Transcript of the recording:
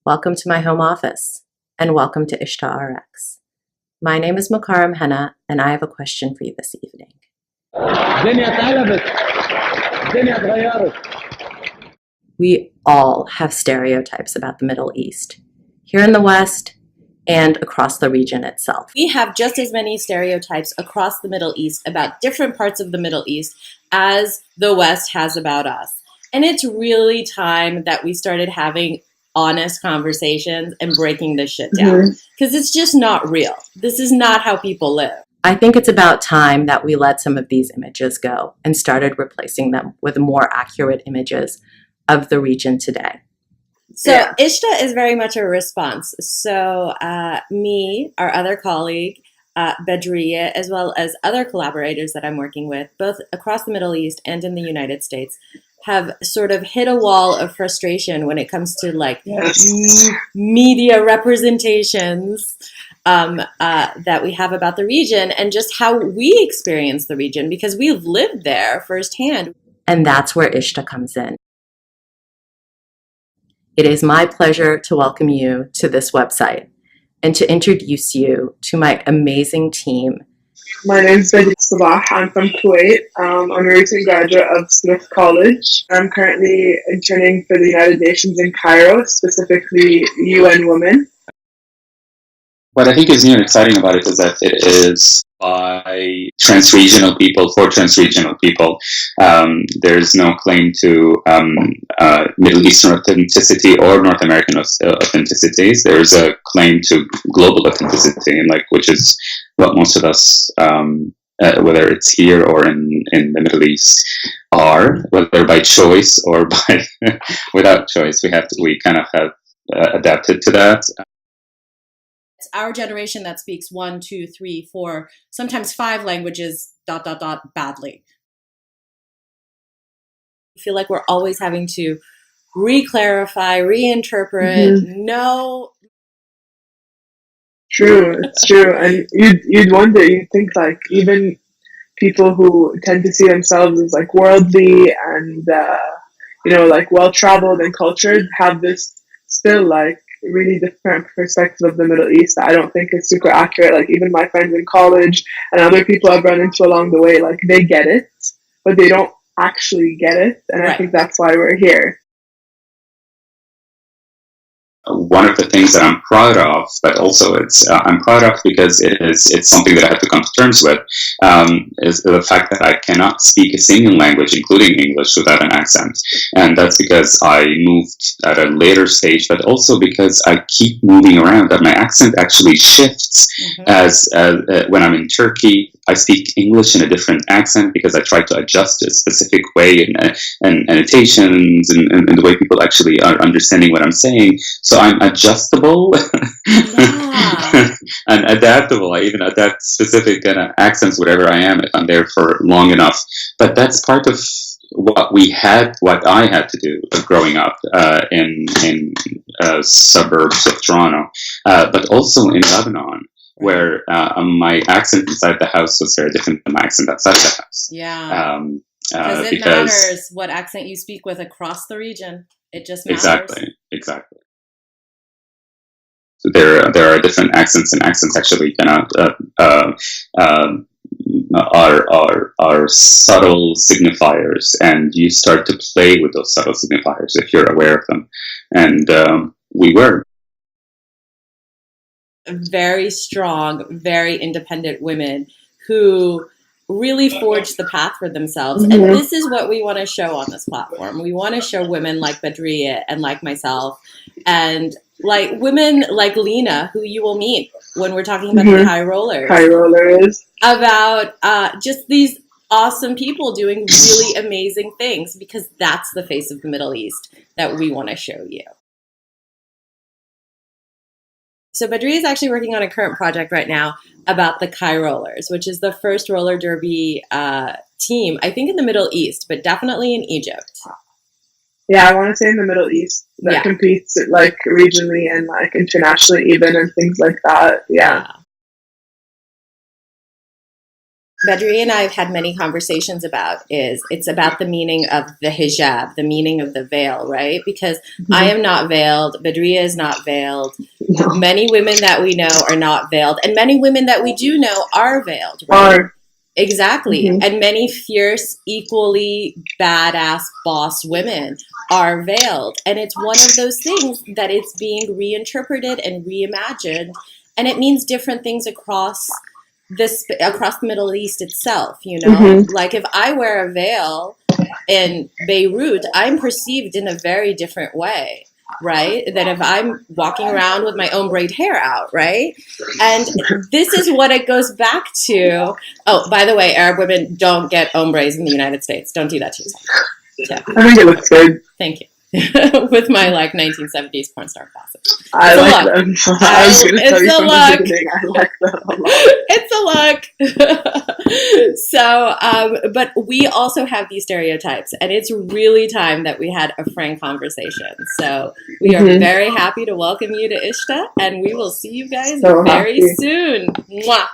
Welcome to my home office, and welcome to Ishta RX. My name is Mukarram Henna, and I have a question for you this evening. We all have stereotypes about the Middle East, here in the West and across the region itself. We have just as many stereotypes across the Middle East about different parts of the Middle East as the West has about us. And it's really time that we started having honest conversations and breaking this shit down. Because it's just not real. This is not how people live. I think it's about time that we let some of these images go and started replacing them with more accurate images of the region today. So Ishta is very much a response. So me, our other colleague, Badriya, as well as other collaborators that I'm working with, both across the Middle East and in the United States, have sort of hit a wall of frustration when it comes to media representations that we have about the region and just how we experience the region because we've lived there firsthand. And that's where Ishta comes in. It is my pleasure to welcome you to this website and to introduce you to my amazing team. My name is Badriya Sabah. I'm from Kuwait. I'm a recent graduate of Smith College. I'm currently interning for the United Nations in Cairo, specifically UN Women. What I think is new and exciting about it is that it is by transregional people, for transregional people. There's no claim to Middle Eastern authenticity or North American authenticities. There's a claim to global authenticity, which is what most of us, whether it's here or in the Middle East, are, whether by choice or by without choice. We kind of have adapted to that. It's our generation that speaks 1, 2, 3, 4, sometimes 5 languages, ... badly. I feel like we're always having to re-clarify, reinterpret, know. True, it's true. And you'd wonder, you'd think even people who tend to see themselves as worldly and, well-traveled and cultured have this still really different perspective of the Middle East that I don't think is super accurate. Even my friends in college and other people I've run into along the way, they get it, but they don't actually get it. And right. I think that's why we're here. One of the things that I'm proud of, but also I'm proud of because it's something that I have to come to terms with, is the fact that I cannot speak a single language, including English, without an accent. And that's because I moved at a later stage, but also because I keep moving around, that my accent actually shifts as when I'm in Turkey. I speak English in a different accent because I try to adjust a specific way and annotations and the way people actually are understanding what I'm saying. So I'm adjustable and adaptable. I even adapt specific accents, whatever I am, if I'm there for long enough. But that's part of what I had to do growing up in suburbs of Toronto, but also in Lebanon, where my accent inside the house was very different than my accent outside the house. Yeah. Because it matters what accent you speak with across the region. It just matters. Exactly. So there are different accents, and accents actually are subtle signifiers, and you start to play with those subtle signifiers if you're aware of them. And we were. Very strong, very independent women who really forged the path for themselves. And this is what we want to show on this platform. We want to show women like Badriya and like myself and women like Lena, who you will meet when we're talking about the high rollers. High rollers. About just these awesome people doing really amazing things, because that's the face of the Middle East that we want to show you. So Badriya is actually working on a current project right now about the Kai Rollers, which is the first roller derby team, I think in the Middle East, but definitely in Egypt. Yeah, I want to say in the Middle East that competes regionally and internationally even and things like that. Yeah. Badri and I have had many conversations about is it's about the meaning of the hijab, the meaning of the veil, right? Because I am not veiled, Badria is not veiled, No. many women that we know are not veiled, and many women that we do know are veiled, right? Exactly. And many fierce, equally badass boss women are veiled. And it's one of those things that it's being reinterpreted and reimagined. And it means different things across the Middle East itself, you know? Like if I wear a veil in Beirut, I'm perceived in a very different way, right? Than if I'm walking around with my ombre hair out, right? And this is what it goes back to. Oh, by the way, Arab women don't get ombres in the United States. Don't do that to yourself. Yeah. I think it looks good. Thank you. With my like 1970s porn star classics. I like them. I was going to tell you from the beginning. I like them a lot. It's a look. So, but we also have these stereotypes, and it's really time that we had a frank conversation. So we are very happy to welcome you to Ishta, and we will see you guys very soon. Mwah.